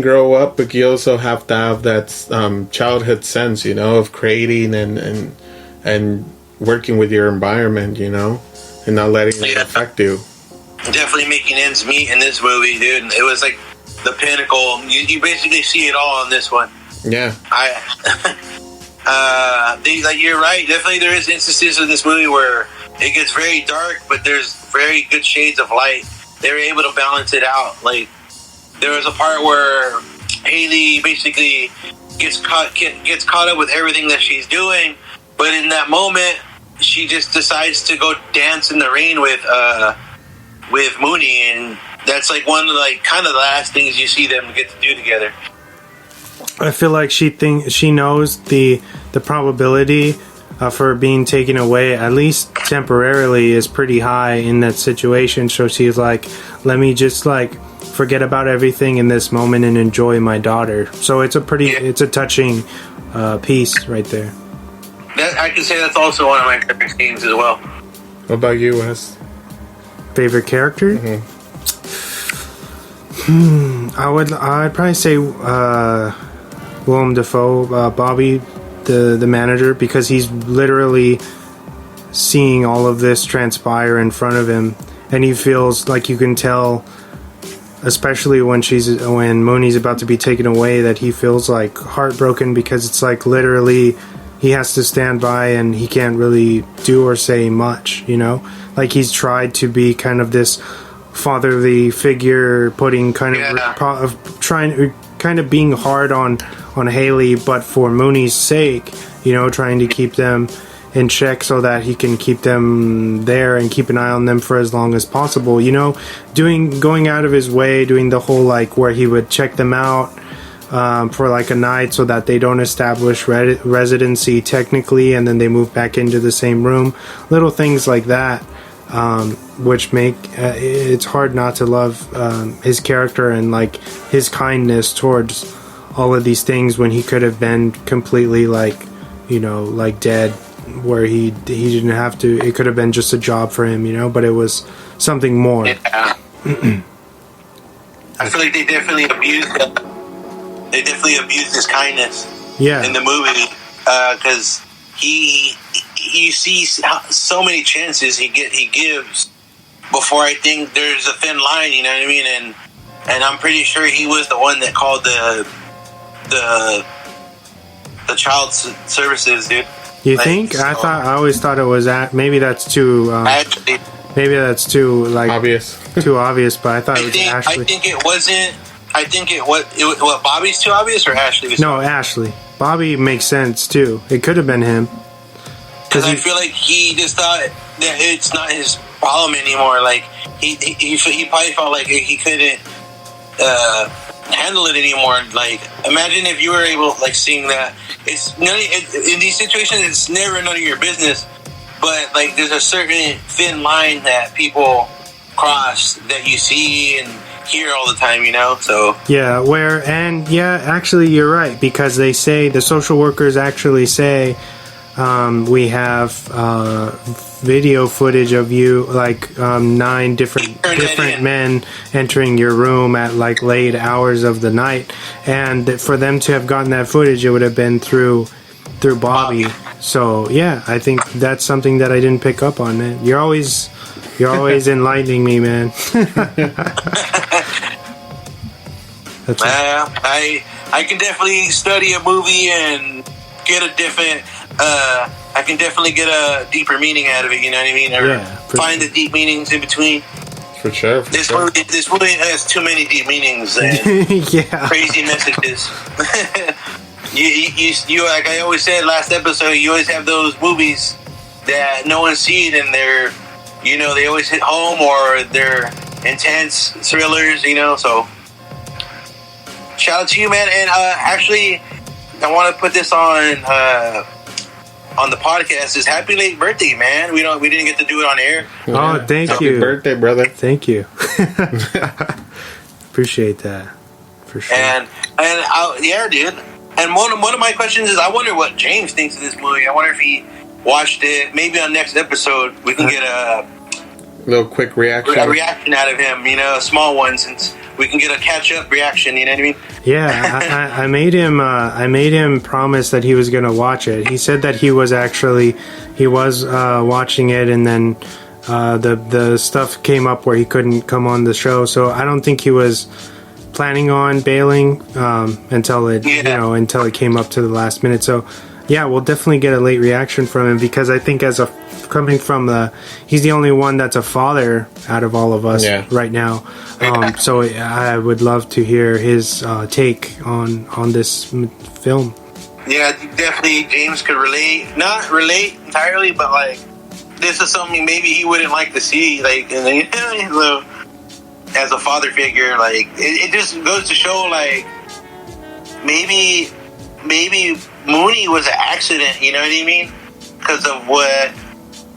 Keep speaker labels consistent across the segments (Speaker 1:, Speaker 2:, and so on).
Speaker 1: grow up, but you also have to have that childhood sense, of creating and working with your environment, and not letting it affect you.
Speaker 2: Definitely making ends meet in this movie, dude. It was like the pinnacle. You basically see it all in this one.
Speaker 1: Yeah.
Speaker 2: You're right. Definitely, there is instances in this movie where it gets very dark, but there's very good shades of light. They were able to balance it out. Like, there was a part where Haley basically gets caught up with everything that she's doing, but in that moment, she just decides to go dance in the rain with Mooney, and that's like one of kind of the last things you see them get to do together.
Speaker 3: I feel like she knows the probability for being taken away, at least temporarily, is pretty high in that situation. So she's like, let me just forget about everything in this moment and enjoy my daughter. So it's a touching piece right there.
Speaker 2: I can say that's also one of my favorite scenes as well.
Speaker 1: What about you, Wes?
Speaker 3: Favorite character? I'd probably say Willem Dafoe, Bobby, the manager, because he's literally seeing all of this transpire in front of him, and he feels like, you can tell, especially when Mooney's about to be taken away, that he feels like heartbroken, because it's like literally he has to stand by and he can't really do or say much, like he's tried to be kind of this fatherly figure, putting kind of being hard on Haley, but for Mooney's sake, trying to keep them in check so that he can keep them there and keep an eye on them for as long as possible. Going out of his way, doing the whole where he would check them out for a night so that they don't establish residency technically, and then they move back into the same room. Little things like that, which make it's hard not to love his character and his kindness towards all of these things, when he could have been completely dead, where he didn't have to. It could have been just a job for him, but it was something more.
Speaker 2: Yeah. I feel like they definitely abused him. They definitely abused his kindness.
Speaker 3: Yeah.
Speaker 2: In the movie, because you see so many chances he gives before. I think there's a thin line, you know what I mean? And I'm pretty sure he was the one that called the child services, dude.
Speaker 3: You think? So, I always thought it was maybe that's too
Speaker 2: Ashley.
Speaker 3: Maybe that's too
Speaker 1: obvious.
Speaker 3: Too obvious, but I thought it was Ashley.
Speaker 2: I think it wasn't. I think it was Bobby's too obvious, or Ashley was
Speaker 3: No, Ashley. Bobby makes sense too. It could have been him.
Speaker 2: Because I feel like he just thought that it's not his problem anymore. Like he probably felt like he couldn't handle it anymore. Like, imagine if you were able seeing that. It's in these situations, it's never none of your business. But there's a certain thin line that people cross that you see and hear all the time, So actually you're right, because they say, the social workers actually say, we have video footage of you 9 different men entering your room at late hours of the night, and for them to have gotten that footage, it would have been through Bobby. So yeah, I think that's something that I didn't pick up on, man. You're always enlightening me, man. I can definitely study a movie and get a different. I can definitely get a deeper meaning out of it. You know what I mean? Or find the deep meanings in between.
Speaker 1: For sure.
Speaker 2: This movie has too many deep meanings and crazy messages. you like I always said last episode, you always have those movies that no one's seen, and they're, they always hit home, or they're intense thrillers, so shout out to you, man. And actually, I want to put this on the podcast. Is happy late birthday, man. We didn't get to do it on air.
Speaker 3: Oh, thank you.
Speaker 1: Happy birthday, brother.
Speaker 3: Thank you. Appreciate that, for sure.
Speaker 2: And yeah, dude. And one of my questions is, I wonder what James thinks of this movie. I wonder if he watched it. Maybe on next episode we can get
Speaker 1: little quick reaction.
Speaker 2: A reaction out of him, a small one, since we can get a catch-up reaction. You know what I mean?
Speaker 3: Yeah, I made him. I made him promise that he was going to watch it. He said that he was watching it, and then the stuff came up where he couldn't come on the show. So I don't think he was planning on bailing until it came up to the last minute. So yeah, we'll definitely get a late reaction from him, because I think coming from he's the only one that's a father out of all of us right now. So I would love to hear his take on this film.
Speaker 2: Yeah, definitely James could relate. Not relate entirely, but like, this is something maybe he wouldn't like to see, like, as a father figure. Like, it just goes to show, like, maybe Mooney was an accident, you know what I mean? Because of what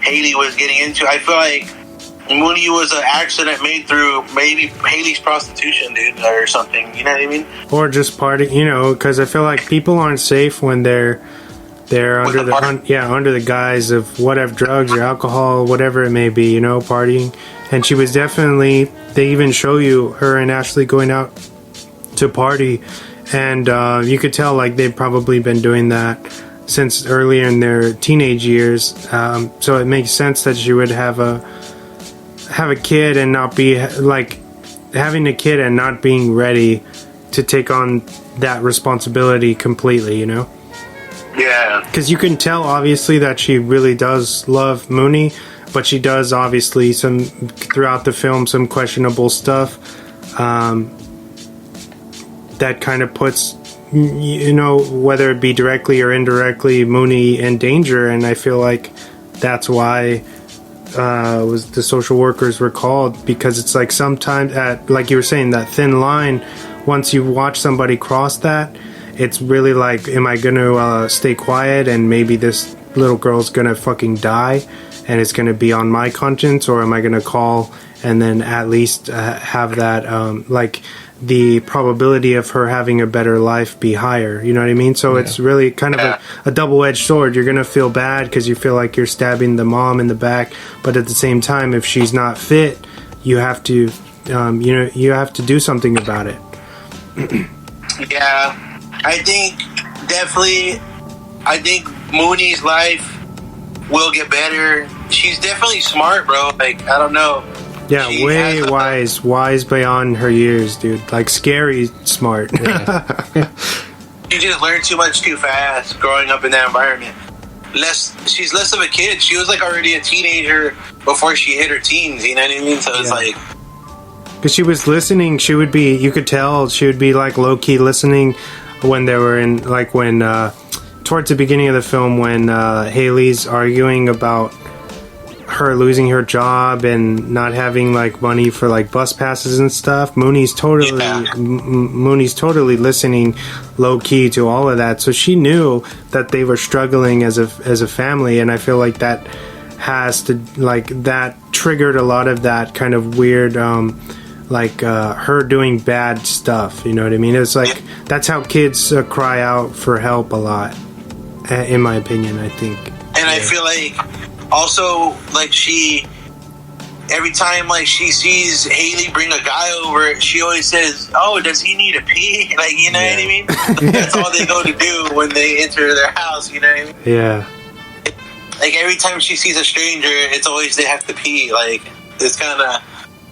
Speaker 2: Haley was getting into. I feel like Mooney was an accident made through maybe Haley's prostitution, dude, or something, you know what I mean?
Speaker 3: Or just party, because I feel like people aren't safe when they're under the guise of whatever, drugs or alcohol, whatever it may be, partying. And she was definitely, they even show you her and Ashley going out to party, and you could tell like they've probably been doing that since earlier in their teenage years. So it makes sense that she would have a kid and not be like having a kid and not being ready to take on that responsibility completely,
Speaker 2: Yeah.
Speaker 3: Because you can tell, obviously, that she really does love Mooney, but she does, obviously, throughout the film, some questionable stuff that kind of puts, whether it be directly or indirectly, Mooney in danger. And I feel like that's why the social workers were called, because it's like sometimes, like you were saying, that thin line, once you watch somebody cross that, it's really like, am I going to stay quiet and maybe this little girl's going to fucking die and it's going to be on my conscience, or am I going to call and then at least have that, like, the probability of her having a better life be higher, you know what I mean? So it's really kind of a double-edged sword. You're going to feel bad because you feel like you're stabbing the mom in the back, but at the same time, if she's not fit, you have to, you have to do something about it.
Speaker 2: Yeah. I think Mooney's life will get better. She's definitely smart, bro. Like, I don't know.
Speaker 3: Yeah, she way wise beyond her years, dude. Like, scary smart. Yeah.
Speaker 2: She just learned too much too fast growing up in that environment. She's less of a kid. She was like already a teenager before she hit her teens, you know what I mean? So it's like,
Speaker 3: because she was listening, you could tell she would be like low-key listening when they were in, like, when towards the beginning of the film, when Haley's arguing about her losing her job and not having like money for like bus passes and stuff. Mooney's totally listening low key to all of that, so she knew that they were struggling as a family, and I feel like that that triggered a lot of that kind of weird her doing bad stuff, you know what I mean? It's like that's how kids cry out for help a lot, in my opinion, I think.
Speaker 2: And I feel like also, like, every time, like, she sees Haley bring a guy over, she always says, "Oh, does he need a pee?" Like, you know what I mean? That's all they go to do when they enter their house, you know what I mean?
Speaker 3: Yeah.
Speaker 2: Like, every time she sees a stranger, it's always they have to pee. Like, it's kind of,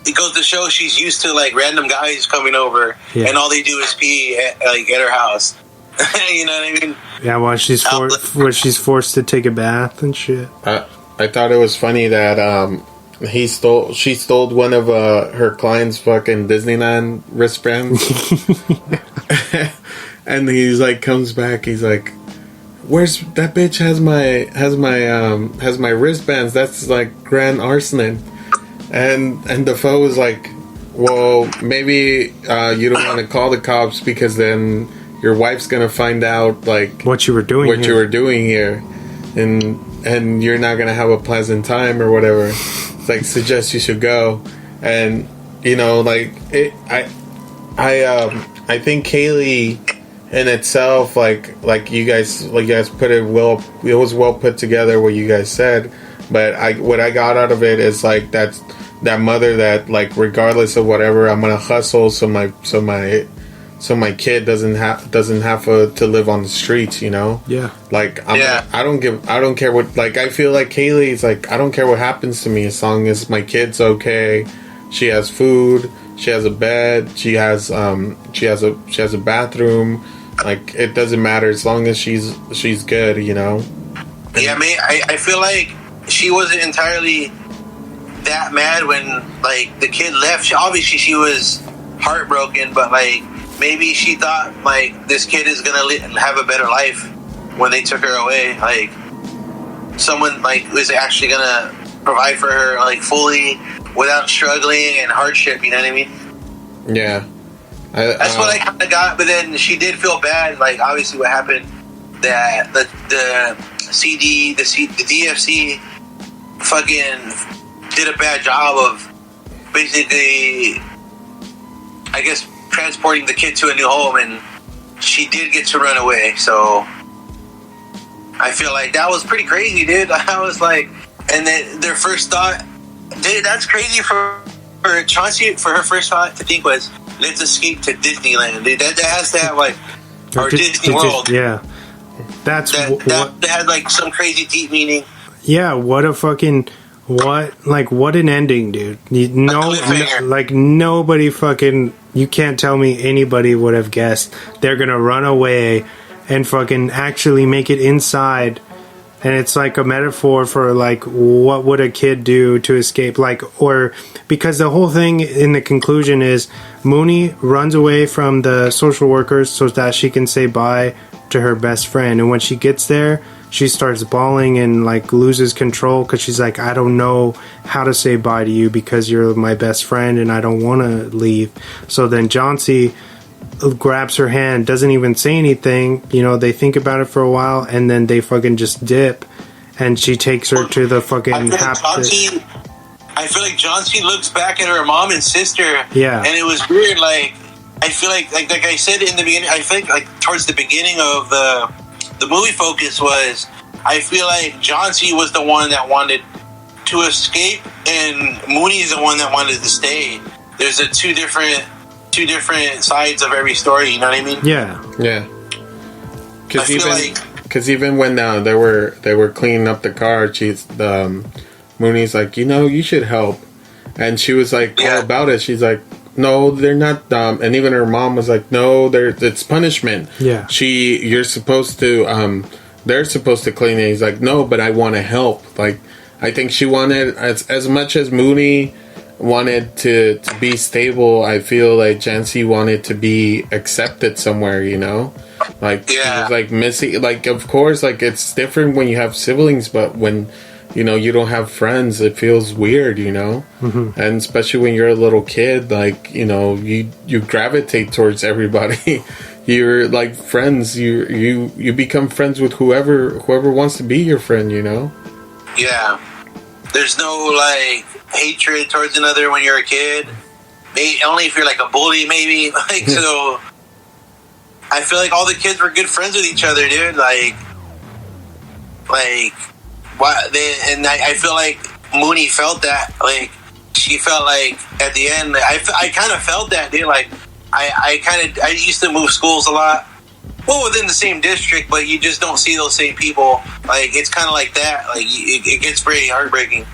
Speaker 2: it goes to show she's used to, like, random guys coming over, and all they do is pee at her house. You know what I mean? Yeah,
Speaker 3: while she's forced to take a bath and shit.
Speaker 1: I thought it was funny that she stole one of her clients' fucking Disneyland wristbands. And he's like, comes back, he's like, "Where's that bitch has my wristbands? That's like grand arson." And Defoe was like, "Well, maybe you don't want to call the cops because then your wife's gonna find out like
Speaker 3: what you were doing
Speaker 1: here, and you're not gonna have a pleasant time or whatever. It's like, suggest you should go." And like I think Haley in itself, like you guys put it well. It was well put together what you guys said, but what I got out of it is like that that mother that like regardless of whatever, I'm gonna hustle so my kid doesn't have to live on the streets, you know.
Speaker 3: Yeah.
Speaker 1: Like I don't care what, like I feel like Kaylee's like, I don't care what happens to me as long as my kid's okay. She has food, she has a bed, she has a bathroom. Like it doesn't matter as long as she's good, you know.
Speaker 2: Yeah, I feel like she wasn't entirely that mad when like the kid left. Obviously she was heartbroken, but like maybe she thought like this kid is gonna have a better life when they took her away. Like someone like was actually gonna provide for her like fully without struggling and hardship. You know what I mean?
Speaker 1: Yeah.
Speaker 2: That's what I kind of got, but then she did feel bad. Like obviously, what happened that the DFC fucking did a bad job of basically, I guess, transporting the kid to a new home, and she did get to run away. So I feel like that was pretty crazy, dude. I was like, and then their first thought, dude, that's crazy for Chauncey. For her first thought to think was, let's escape to Disneyland. That has to have like or Disney World.
Speaker 3: Yeah,
Speaker 2: that had like some crazy deep meaning.
Speaker 3: Yeah, what an ending, dude. Like nobody fucking. You can't tell me anybody would have guessed they're gonna run away and fucking actually make it inside. And it's like a metaphor for like what would a kid do to escape, like, or because the whole thing in the conclusion is Mooney runs away from the social workers so that she can say bye to her best friend, and when she gets there she starts bawling and like loses control because she's like, I don't know how to say bye to you because you're my best friend and I don't want to leave. So then Chauncey grabs her hand, doesn't even say anything, you know, they think about it for a while and then they fucking just dip, and she takes her to the fucking
Speaker 2: I feel like Chauncey looks back at her mom and sister,
Speaker 3: yeah,
Speaker 2: and it was weird. Like I feel like I said in the beginning, I think like towards the beginning of the movie focus was, I feel like Chauncey was the one that wanted to escape and Mooney's the one that wanted to stay. There's two different sides of every story, you know what I mean?
Speaker 1: Yeah. Because even when they were cleaning up the car, Mooney's like, you know, you should help, and she was like, all about it. She's like, no, they're not dumb, and even her mom was like, no, it's punishment.
Speaker 3: Yeah,
Speaker 1: they're supposed to clean it. He's like, no, but I want to help. Like, I think she wanted as much as Mooney wanted to be stable, I feel like Chauncey wanted to be accepted somewhere, you know? Like, she was like missing, like, of course, like, it's different when you have siblings, but when, you know, you don't have friends, it feels weird, you know? Mm-hmm. And especially when you're a little kid, like, you know, you gravitate towards everybody. You're like friends, you become friends with whoever wants to be your friend, you know?
Speaker 2: Yeah. There's no, like, hatred towards another when you're a kid. Only if you're, like, a bully, maybe. Like, so... I feel like all the kids were good friends with each other, dude. Like... I feel like Mooney felt that. Like, she felt like, at the end... I kind of felt that, dude. Like, I used to move schools a lot. Well, within the same district, but you just don't see those same people. Like, it's kind of like that. Like, it gets very heartbreaking.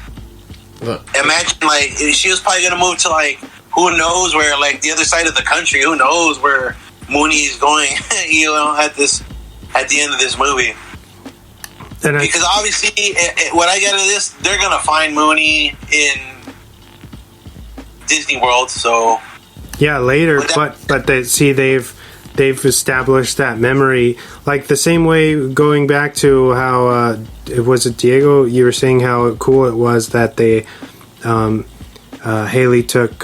Speaker 2: Imagine, like, she was probably going to move to, like, who knows where, like, the other side of the country. Who knows where Mooney is going, you know, at the end of this movie. Because obviously, what I get out of this, they're going to find Mooney in Disney World, so...
Speaker 3: Yeah, later, but they've established that memory, like the same way, going back to how was it Diego, you were saying how cool it was that they Haley took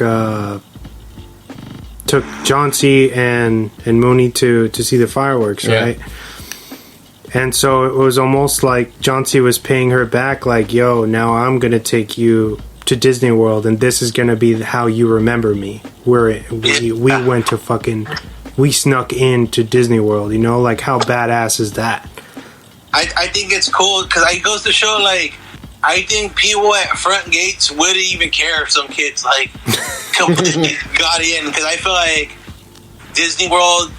Speaker 3: Chauncey and Mooney to see the fireworks, right? And so it was almost like Chauncey was paying her back, like, yo, now I'm gonna take you to Disney World, and this is gonna be how you remember me. We went to fucking, we snuck into Disney World, you know, like how badass is that?
Speaker 2: I think it's cool because it goes to show, like, I think people at front gates wouldn't even care if some kids like completely got in, because I feel like Disney World